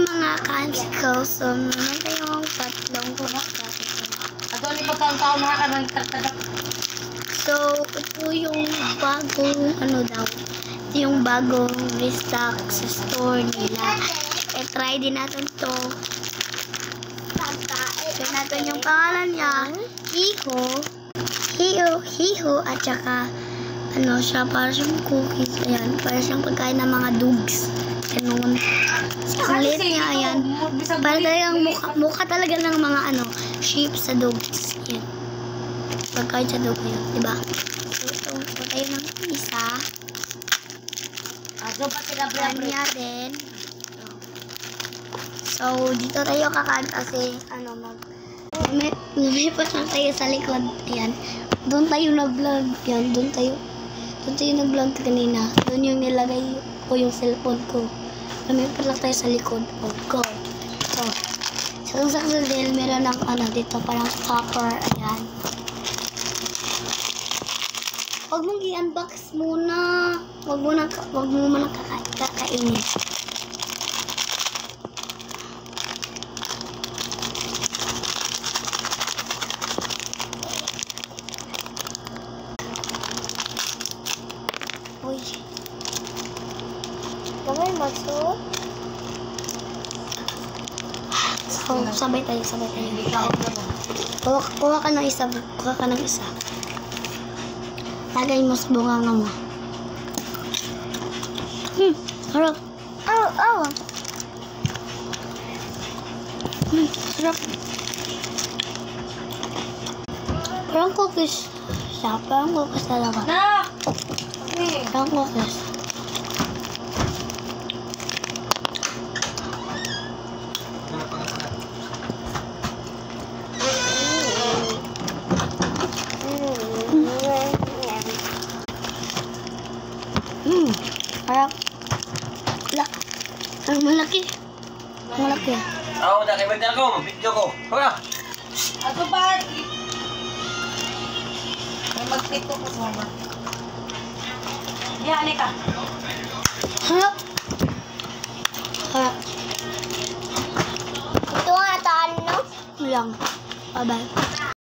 mga kansicles. So, naman tayong tatlong kumakain. Ato ni pagkakao na ka ng tagtadak. So, ito yung bagong, ano daw, ito yung bagong restock sa store nila. Try din natin to. Try natin yung pangalan niya, Hiho, at saka, ano siya, para siyang cookies. Ayan, para siyang pagkain ng mga dogs. Ganun. Ang liit niya, ayan. Para talagang mukha talaga ng mga, ano, sheep sa dogs. Ayan. Pagkain sa dog yun, diba? So, ito tayo ng isa. Kanya din. So, dito tayo kakain kasi, ano, lumipat lang tayo sa likod. Ayan. Doon tayo nag-vlog. Yan, doon tayo nag-vlog kanina. Doon yung nilagay ko yung cellphone ko. Lumipat lang tayo sa likod. Oh, go. So, sa din, meron ng, ano, dito parang stopper. Ayan. Huwag mong i-unbox muna. Huwag mo muna kakainin. Uy. Gawin magsuot. So, sabay tayo. Kuha ka ng isa. Lagay mo sa bunganga mo. Harap. Sarap. Parang cookies siya. Parang cookies talaga. Parang cookies. Parang ang malaki. Oo, nakibagdan ko. Video ko. Huwag. Ato ba? May mag-tiktok ko sa mga. Yan, ka. Harap. Ito nga taan, no? Lang. Bye-bye.